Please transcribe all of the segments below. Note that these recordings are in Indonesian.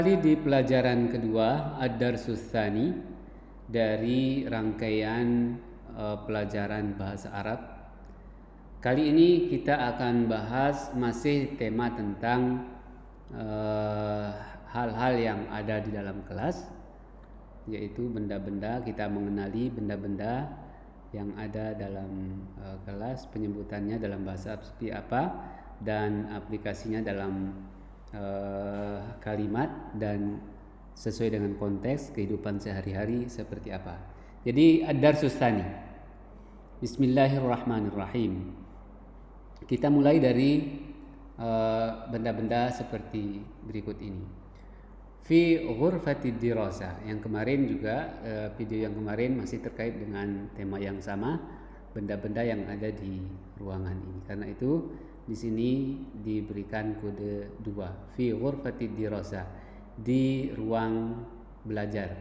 Kali di pelajaran kedua Ad-Darsus Tsani dari rangkaian pelajaran bahasa Arab. Kali ini kita akan bahas masih tema tentang hal-hal yang ada di dalam kelas, yaitu benda-benda. Kita mengenali benda-benda yang ada dalam kelas, penyebutannya dalam bahasa Arab seperti apa, dan aplikasinya dalam kalimat dan sesuai dengan konteks kehidupan sehari-hari seperti apa. Jadi Ad-Darsus Tsani. Bismillahirrahmanirrahim. Kita mulai dari benda-benda seperti berikut ini. Fi ghurfatid dirasa. Yang kemarin juga video yang kemarin masih terkait dengan tema yang sama, benda-benda yang ada di ruangan ini. Karena itu di sini diberikan kode 2, fi ghurfatid dirasa, di ruang belajar.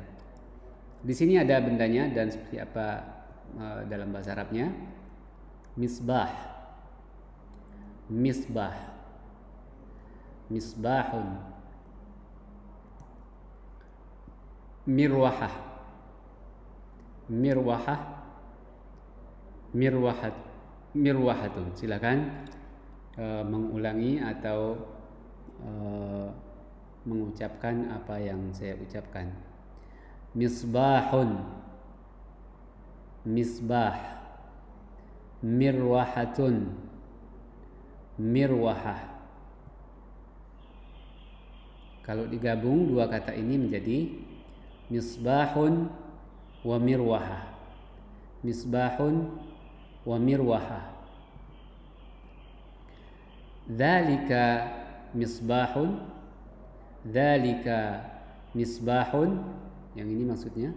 Di sini ada bendanya dan seperti apa dalam bahasa Arabnya. Misbah, misbah, misbahun, mirwahah, mirwahah, mirwahat, mirwahatun. Silakan mengulangi atau mengucapkan apa yang saya ucapkan. Misbahun, misbah, mirwahatun, mirwahah. Kalau digabung dua kata ini menjadi misbahun wa mirwahah. Misbahun wa mirwahah. Dzalika misbahun, dzalika misbahun, yang ini maksudnya.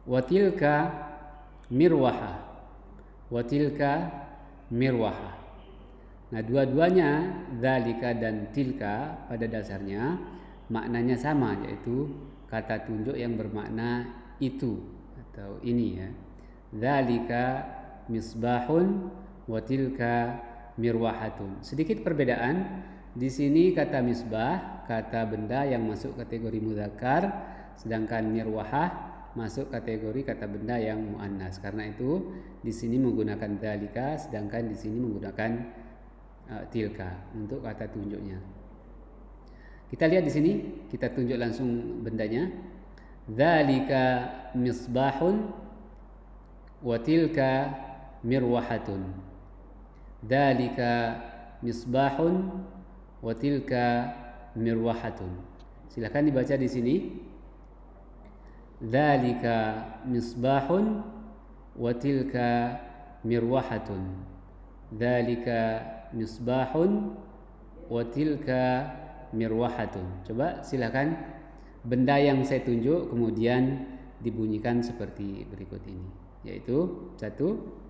Wa tilka mirwahah, wa tilka mirwahah. Nah, dua-duanya dzalika dan tilka pada dasarnya maknanya sama, yaitu kata tunjuk yang bermakna itu atau ini ya. Dzalika misbahun wa tilka mirwahatun. Sedikit perbedaan di sini. Kata misbah kata benda yang masuk kategori mudzakkar, sedangkan mirwahah masuk kategori kata benda yang muannas. Karena itu di sini menggunakan dzalika, sedangkan di sini menggunakan tilka untuk kata tunjuknya. Kita lihat di sini, kita tunjuk langsung bendanya. Dzalika misbahun wa tilka mirwahatun. Dzalika misbahun wa tilka mirwahatun. Silakan dibaca di sini. Dzalika misbahun wa tilka mirwahatun. Dzalika misbahun wa tilka mirwahatun. Coba silakan benda yang saya tunjuk kemudian dibunyikan seperti berikut ini, yaitu 1.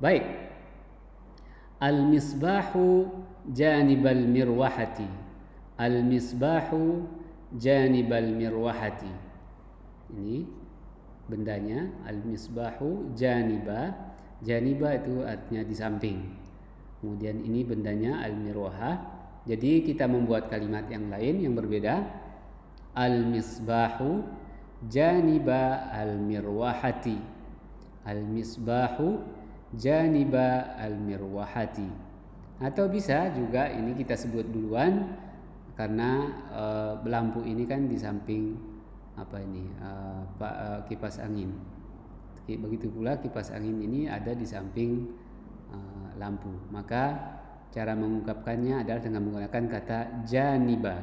Baik. Al-misbahu janibal mirwahati. Al-misbahu janibal mirwahati. Ini bendanya, al-misbahu janiba. Janiba itu artinya di samping. Kemudian ini bendanya al-mirwahah. Jadi kita membuat kalimat yang lain yang berbeda. Al-misbahu janiba al-mirwahati. Al-misbahu janiba al-mirwahati. Atau bisa juga ini kita sebut duluan karena lampu ini kan di samping kipas angin. Begitu pula kipas angin ini ada di samping lampu. Maka cara mengungkapkannya adalah dengan menggunakan kata janiba.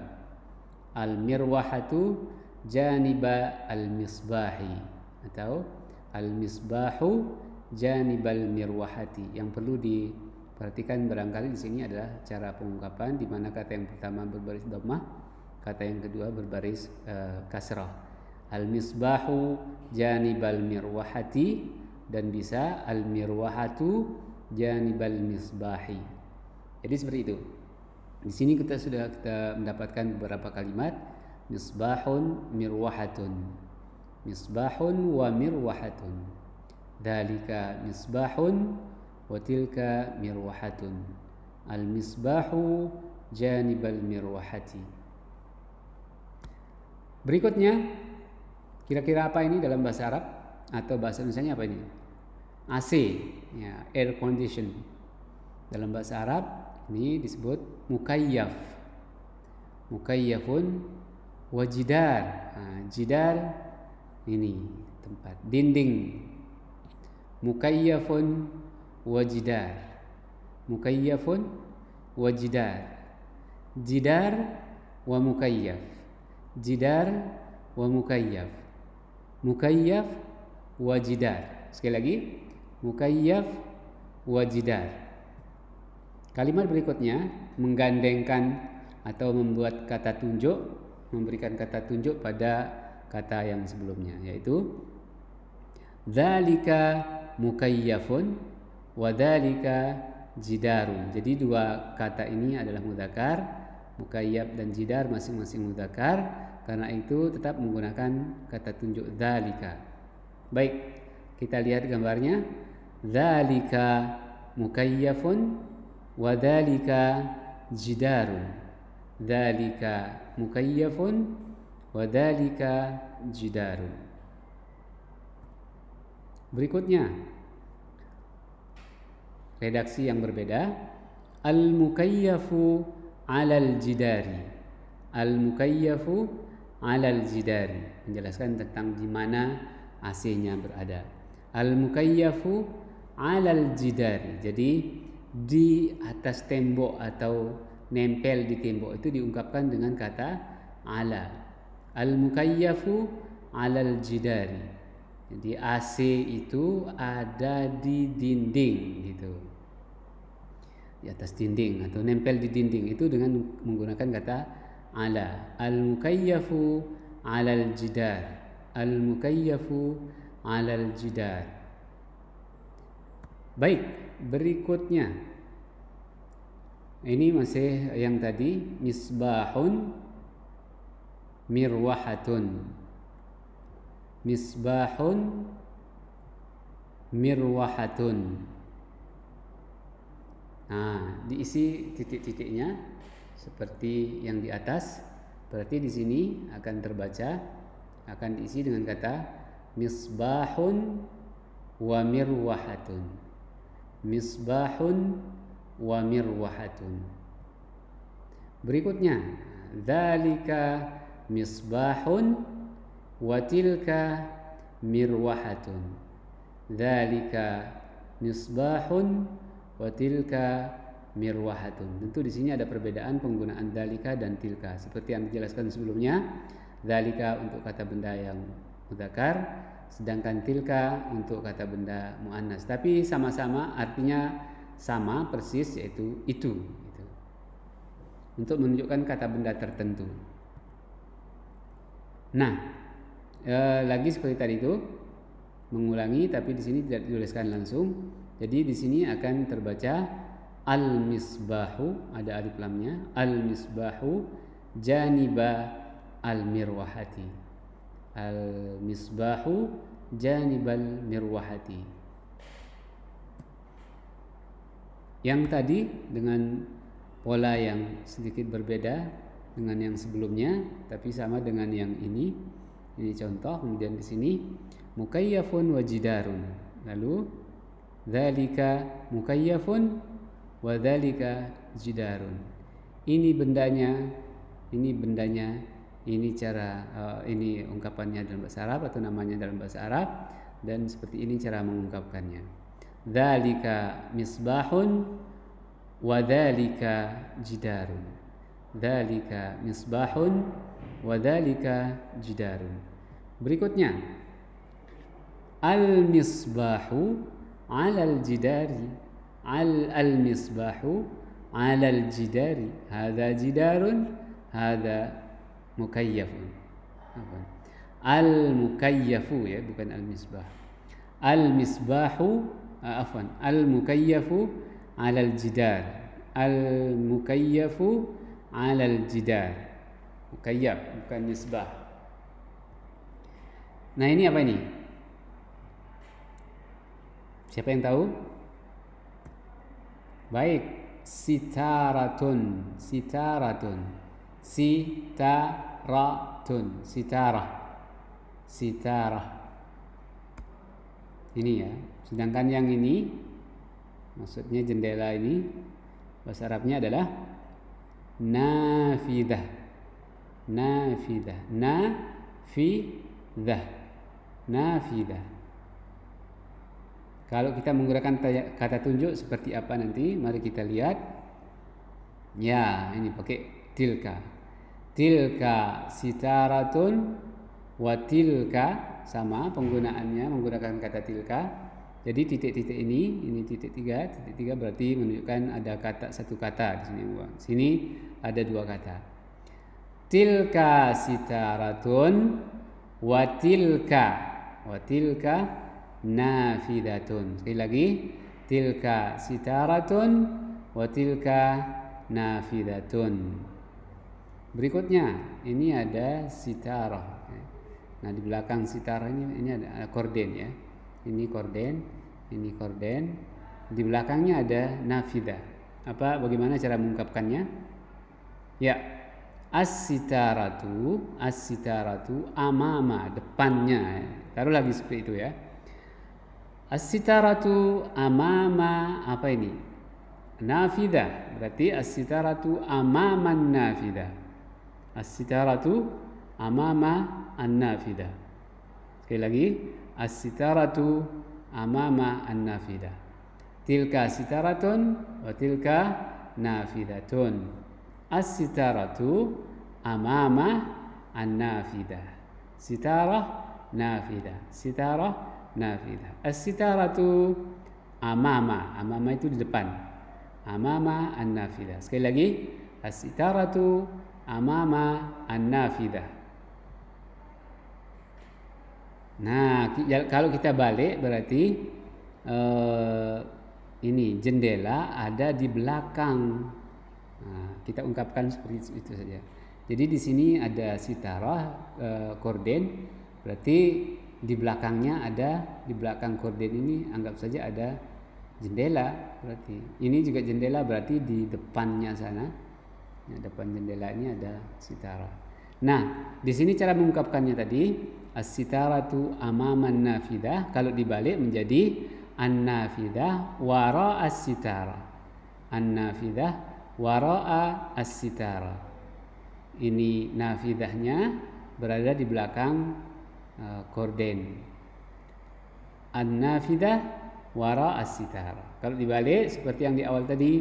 Al-mirwahatu janiba al-misbahi, atau al-misbahu janibal mirwahati. Yang perlu diperhatikan barangkali di sini adalah cara pengungkapan, di mana kata yang pertama berbaris dhammah, kata yang kedua berbaris kasrah. Al-misbahu janibal mirwahati, dan bisa al-mirwahatu janibal misbahi. Jadi seperti itu. Di sini kita sudah mendapatkan beberapa kalimat. Misbahun mirwahatun, misbahun wa mirwahatun. Dzalika misbahun wa tilka mirwahatun. Al-misbahu janibal mirwahati. Berikutnya, kira-kira apa ini dalam bahasa Arab atau bahasa Indonesianya apa ini? AC, ya, air condition. Dalam bahasa Arab ini disebut mukayyaf. Mukayyafun wa jidar. Jidar ini tempat dinding. Mukayyafun wa jidar. Mukayyafun wa jidar. Jidar wa mukayyaf. Jidar wa mukayyaf. Mukayyaf wa jidar. Sekali lagi, mukayyaf wa jidar. Kalimat berikutnya menggandengkan atau membuat kata tunjuk, memberikan kata tunjuk pada kata yang sebelumnya, yaitu dzalika mukayyafun wa dzalika jidarun. Jadi dua kata ini adalah mudzakkar, mukayyaf dan jidar masing-masing mudzakkar. Karena itu tetap menggunakan kata tunjuk dzalika. Baik, kita lihat gambarnya. Dzalika mukayyafun wa dzalika jidarun. Dzalika mukayyafun wa dzalika jidarun. Berikutnya, redaksi yang berbeda. Al-mukayyafu 'alal jidari. Al-mukayyafu 'alal jidari, menjelaskan tentang di mana AC-nya berada. Al-mukayyafu 'alal jidari. Jadi di atas tembok atau nempel di tembok itu diungkapkan dengan kata 'ala. Al-mukayyafu 'alal jidari. Jadi AC itu ada di dinding gitu. Di atas dinding atau nempel di dinding itu dengan menggunakan kata ala. Al-mukayyafu 'alal jidar. Al-mukayyafu 'alal jidar. Baik, berikutnya. Ini masih yang tadi, misbahun mirwahatun. Misbahun mirwahatun. Diisi titik-titiknya seperti yang di atas. Berarti di sini akan terbaca, akan diisi dengan kata misbahun wa mirwahatun. Misbahun wa mirwahatun. Berikutnya, dzalika misbahun wa tilka mirwahatun. Dzalika misbahun wa tilka mirwahatun. Tentu di sini ada perbedaan penggunaan dzalika dan tilka. Seperti yang dijelaskan sebelumnya, dzalika untuk kata benda yang mudzakkar, sedangkan tilka untuk kata benda muannas. Tapi sama-sama artinya sama persis, yaitu itu. Gitu. Untuk menunjukkan kata benda tertentu. Nah, lagi seperti tadi itu, mengulangi tapi di sini tidak dituliskan langsung. Jadi di sini akan terbaca al-misbahu, ada alif lamnya, al-misbahu janiba al-mirwahati. Al-misbahu janibal mirwahati. Yang tadi dengan pola yang sedikit berbeda dengan yang sebelumnya, tapi sama dengan yang ini. Ini contoh. Kemudian di sini mukayyafun wa jidarun. Lalu dzalika mukayyafun wa dzalika jidarun. Ini bendanya, ini cara ini ungkapannya dalam bahasa Arab atau namanya dalam bahasa Arab, dan seperti ini cara mengungkapkannya. Dzalika misbahun wa dzalika jidarun. Dzalika misbahun wa dzalika jidarun. Berikutnya, al-misbahu 'alal jidari. Al-misbahu 'alal jidari. Hadza jidarun, hadza mukayyafun. Al-mukayyafu, ya, bukan al-misbah. Al-misbahu al-mukayyafu 'alal jidar. Al-mukayyafu 'alal jidar. Mukayyaf, bukan misbah. Nah, ini apa ini? Siapa yang tahu? Baik, sitaratun, sitaratun, sitaratun, sitarah, sitarah. Ini ya. Sedangkan yang ini, maksudnya jendela ini, bahasa Arabnya adalah nafidah, nafidah, nafidah, nafidah. Kalau kita menggunakan kata tunjuk seperti apa nanti, mari kita lihat. Ya, ini pakai tilka. Tilka sitaratun wa tilka, sama penggunaannya menggunakan kata tilka. Jadi titik-titik ini titik tiga berarti menunjukkan ada kata satu kata di sini. Sini ada dua kata. Tilka sitaratun wa tilka nafidatun. Sekali lagi, tilka sitaratun wa tilka nafidatun. Berikutnya, ini ada sitarah. Nah, di belakang sitarah ini ada korden ya. Ini korden, ini korden. Di belakangnya ada nafidah. Bagaimana cara mengungkapkannya? Ya, as-sitaratu amama, depannya. Taruh lagi seperti itu ya. As-sitaratu amama, apa ini? Nafidah. Berarti as-sitaratu amaman nafidah. As-sitaratu amama an-nafidah. Sekali lagi, as-sitaratu amama an-nafidah. Tilka sitaratun wa tilka nafidatun. As-sitaratu amama an-nafidah. Sitarah nafidah. Sitarah nafidah. As-sitaratu amama. Amama itu di depan. Amama an-nafidah. Sekali lagi, as-sitaratu amama an-nafidah. Nah, kalau kita balik berarti ini jendela ada di belakang. Nah, kita ungkapkan seperti itu saja. Jadi di sini ada sitarah, korden, berarti di belakangnya ada, di belakang korden ini anggap saja ada jendela. Berarti ini juga jendela, berarti di depannya sana, ya, depan jendela ini ada sitarah. Nah, di sini cara mengungkapkannya tadi, as-sitaratu amaman nafidah. Kalau dibalik menjadi an-nafidah wara as-sitarah. An-nafidah wara as-sitarah. Ini nafidahnya berada di belakang korden. An-nafidah wara as-sitarah. Kalau dibalik seperti yang di awal tadi,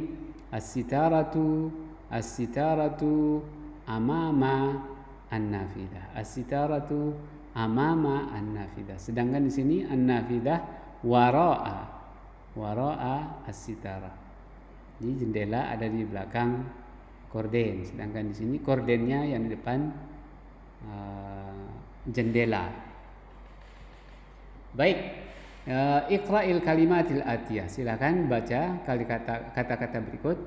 as-sitaratu amama an-nafidah. As-sitaratu amama an-nafidah. Sedangkan di sini an-nafidah wara'a as-sitarah. Jadi jendela ada di belakang korden, sedangkan di sini kordennya yang di depan jendela. Baik, iqra'il kalimatil atiyah. Silakan baca kata-kata berikut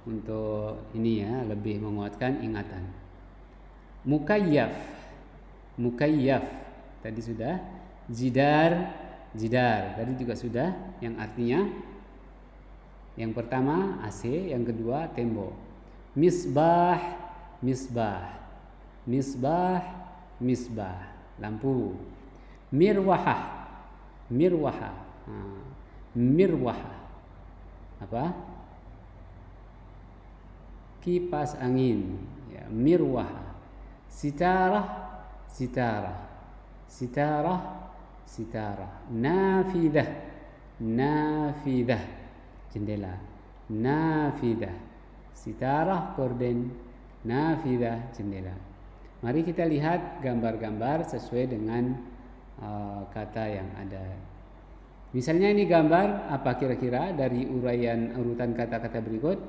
untuk ini ya, lebih menguatkan ingatan. Mukayyaf tadi sudah. Jidar tadi juga sudah, yang artinya yang pertama AC, yang kedua tembok. Misbah lampu. Mirwahah apa? Kipas angin ya, mirwahah. Sitarah. Nafidah jendela. Nafidah sitarah korden, nafidah jendela. Mari kita lihat gambar-gambar sesuai dengan kata yang ada. Misalnya ini gambar apa kira-kira dari urutan kata-kata berikut?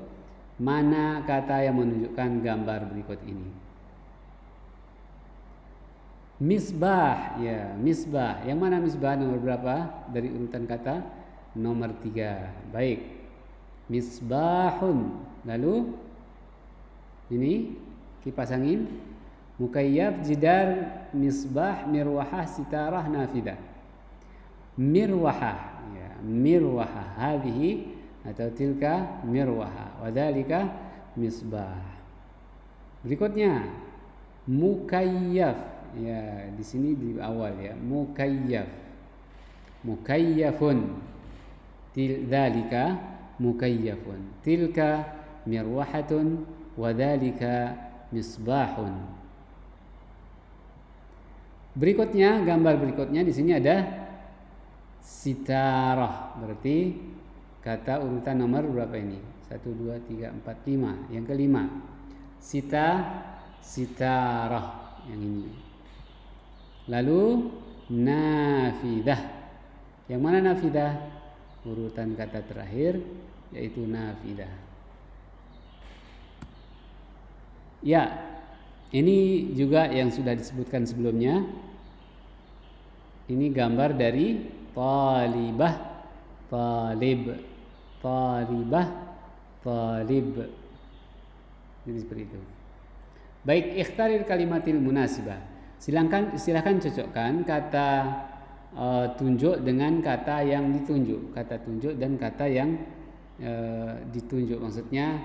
Mana kata yang menunjukkan gambar berikut ini? Misbah, ya, misbah. Yang mana misbah nomor berapa dari urutan kata? Nomor 3. Baik. Misbahun. Lalu ini kipas angin, mukayyaf, jidar, misbah, mirwahah, sitarah, nafidah. Mirwahah, ya, mirwahah. Hadhihi atau tilka mirwaha, wadzalika misbah. Berikutnya mukayyaf. Ya, di sini di awal ya, mukayyaf. Mukayyafun. Dzalika mukayyafun. Tilka mirwahatun wadzalika misbahun. Berikutnya, gambar berikutnya di sini ada sitarah. Berarti kata urutan nomor berapa ini? 1 2 3 4 5. Yang kelima. Sitarah yang ini. Lalu nafidah. Yang mana nafidah? Urutan kata terakhir yaitu nafidah. Ya, ini juga yang sudah disebutkan sebelumnya. Ini gambar dari talibah, talib, talibah, talib. Jadi seperti itu. Baik, ikhtarir kalimatil munasibah. Silakan cocokkan kata tunjuk dengan kata yang ditunjuk, kata tunjuk dan kata yang ditunjuk. Maksudnya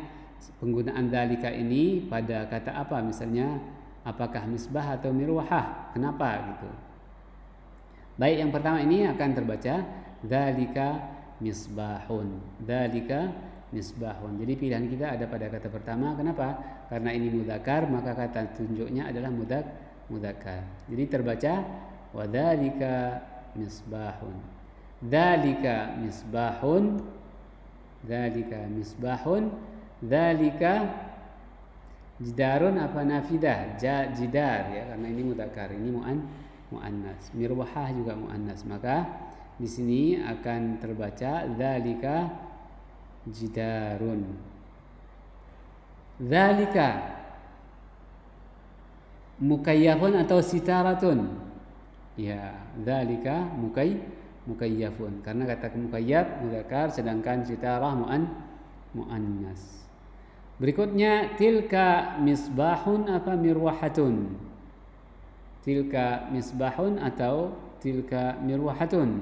penggunaan dzalika ini pada kata apa? Misalnya apakah misbah atau mirwahah? Kenapa gitu? Baik, yang pertama ini akan terbaca dzalika misbahun. Dzalika misbahun. Jadi pilihan kita ada pada kata pertama. Kenapa? Karena ini mudzakkar, maka kata tunjuknya adalah mudzakkar. Jadi terbaca wadzalika misbahun. Dzalika misbahun. Dzalika misbahun. Dzalika jidarun apa nafidah? Jidar ya, karena ini mudzakkar, ini muannas. Mirwahah juga muannas. Maka di sini akan terbaca dzalika jidarun. Dzalika mukayyafun atau sitaratun. Ya, dzalika mukayyafun. Karena kata mukayyaf mudzakkar sedangkan sitarah muannas. Berikutnya tilka misbahun apa mirwahatun? Tilka misbahun atau tilka mirwahatun?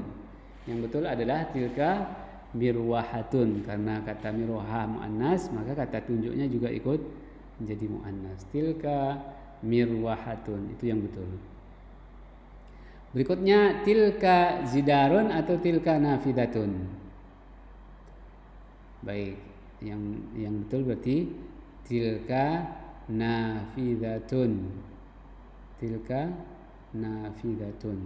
Yang betul adalah tilka mirwahatun, karena kata mirwahah muannas maka kata tunjuknya juga ikut menjadi muannas. Tilka mirwahatun, itu yang betul. Berikutnya tilka zidarun atau tilka nafidatun. Baik, yang betul berarti tilka nafidatun. Tilka nafidatun.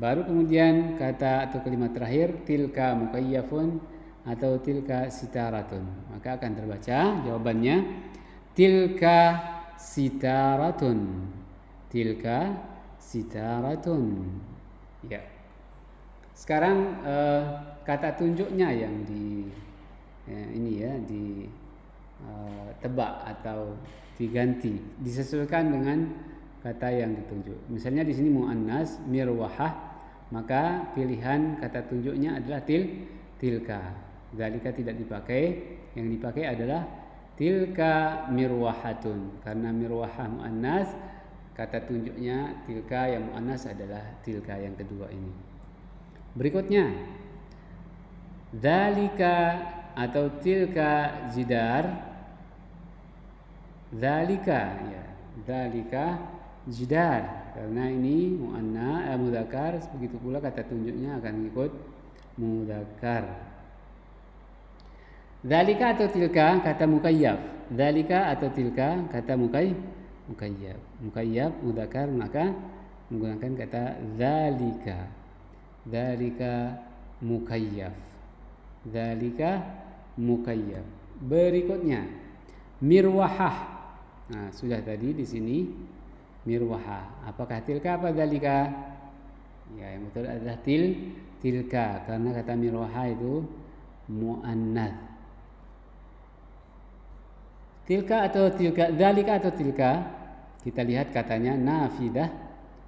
Baru kemudian kata atau kalimat terakhir tilka mukayyafun atau tilka sitaratun. Maka akan terbaca jawabannya tilka sitaratun. Tilka sitaratun. Ya. Sekarang kata tunjuknya yang ditebak atau diganti, disesuaikan dengan kata yang ditunjuk. Misalnya di sini muannas mirwahah, maka pilihan kata tunjuknya adalah tilka. Dzalika tidak dipakai, yang dipakai adalah tilka mirwahatun. Karena mirwahah muannas, kata tunjuknya tilka yang muannas adalah tilka yang kedua ini. Berikutnya dzalika atau tilka jidar. Dzalika ya, dzalika jidar, karena ini mudzakkar, begitu pula kata tunjuknya akan ikut mudzakkar. Dzalika atau tilka kata mukayyaf. Dzalika atau tilka kata mukayyaf. Mukayyaf mudzakkar maka menggunakan kata dzalika. Dzalika mukayyaf. Dzalika mukayyaf. Berikutnya mirwahah. Nah, sudah tadi di sini mirwahah. Apakah tilka apa dzalika? Ya, yang betul adalah tilka, karena kata mirwahah itu muannats. Tilka atau tilka, dzalika atau tilka, kita lihat katanya nafidah,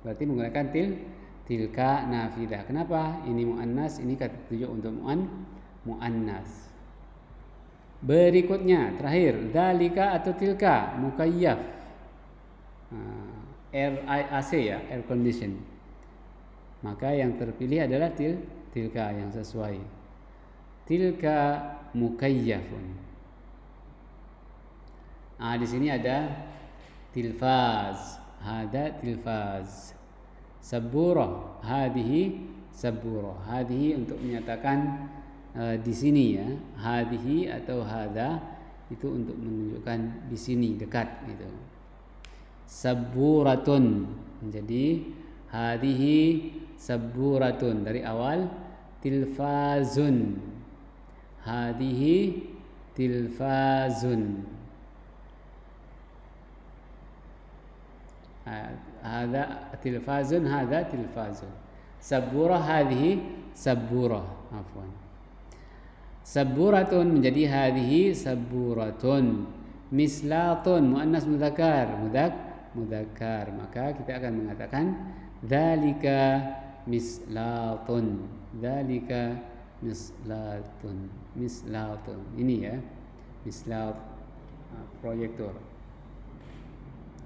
berarti menggunakan tilka nafidah. Kenapa? Ini muannas, ini kata tunjuk untuk muannas. Berikutnya terakhir dzalika atau tilka mukayyaf. AC ya, air condition. Maka yang terpilih adalah tilka yang sesuai. tilka mukayyafun. Di sini ada tilfaz, hada tilfaz. Sabura, hadihi sabura. Hadihi untuk menyatakan di sini ya, hadihi atau hada itu untuk menunjukkan di sini dekat gitu. Saburatun, jadi hadihi saburatun dari awal tilfazun. Hadihi tilfazun. Hada tilfazun, hada tilfazun. Sabura, hadihi sabura. Afwan. Saburatun menjadi hadihi saburatun. Mislatun muannas mudzakkar, mudzakkar. Maka kita akan mengatakan dzalika mislatun. Dzalika mislatun. Mislatun. Ini ya. Mislat proyektor.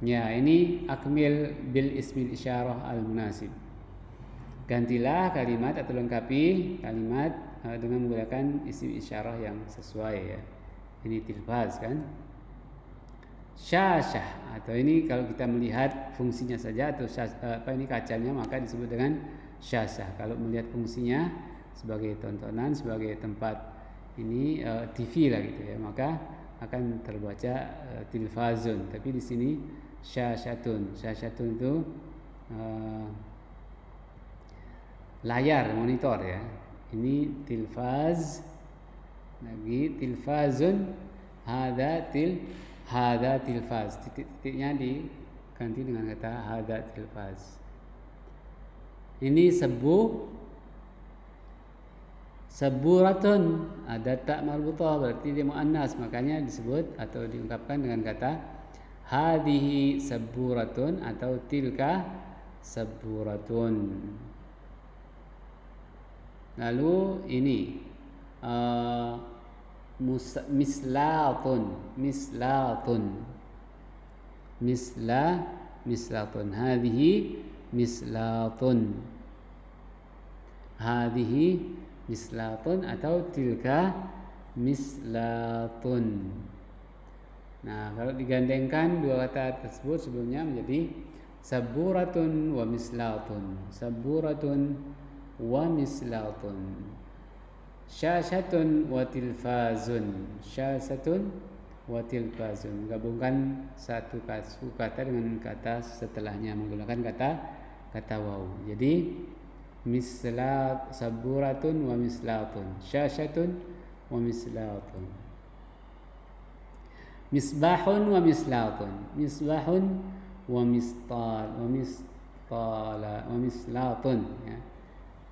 Ya, ini akmil bil ismil isyarah al munasib. Gantilah kalimat atau lengkapi kalimat dengan menggunakan isim isyarah yang sesuai ya. Ini tilfaz kan. Syashah atau ini kalau kita melihat fungsinya saja atau ini kacanya maka disebut dengan syashah. Kalau melihat fungsinya sebagai tontonan, sebagai tempat ini TV lah gitu ya, maka akan terbaca tilfazun. Tapi di sini syashatun. Syashatun itu layar monitor ya. Ini tilfaz, lagi tilfazun, hada tilfaz. Titik-titiknya diganti dengan kata hada tilfaz. Ini saburatun, ada tak marbutah berarti dia muannas, makanya disebut atau diungkapkan dengan kata hadihi saburatun atau tilka saburatun. Lalu ini mislatun. Hadihi mislatun. Hadihi mislatun atau tilka mislatun. Nah, kalau digandengkan dua kata tersebut sebelumnya menjadi saburatun wa mislatun. Saburatun wa mislatun. Syashatun wa tilfazun. Syashatun wa tilfazun. Gabungkan satu kata dengan kata setelahnya menggunakan kata waw. Jadi mislat, saburatun wa mislatun. Syashatun wa mislatun. Misbahun wa mislatun. Misbahun wa mislatun ya.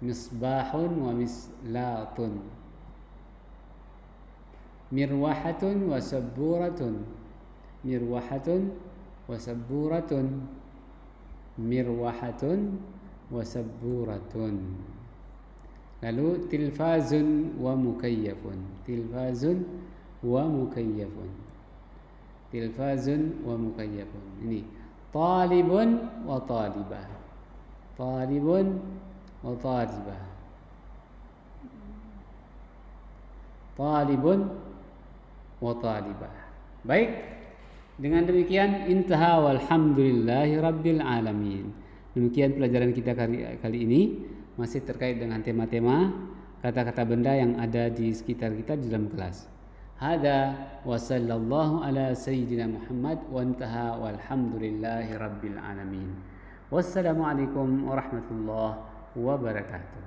Misbahun wa mislatun. Mirwahatun wa saburatun. Mirwahatun wa saburatun. Mirwahatun wa saburatun. Lalu tilfazun wa mukayyafun. Tilfazun wa mukayyafun. Tilfazun wa mukayyafun. Ini talibun wa talibah. Talibun wa talibah. Talibun wa talibah. Baik, dengan demikian intaha walhamdulillahi rabbil alamin. Demikian pelajaran kita kali ini, masih terkait dengan tema-tema kata-kata benda yang ada di sekitar kita di dalam kelas. Hada wa sallallahu ala sayyidina Muhammad wa intaha walhamdulillahi rabbil alamin. Wassalamualaikum warahmatullahi wabarakatuh.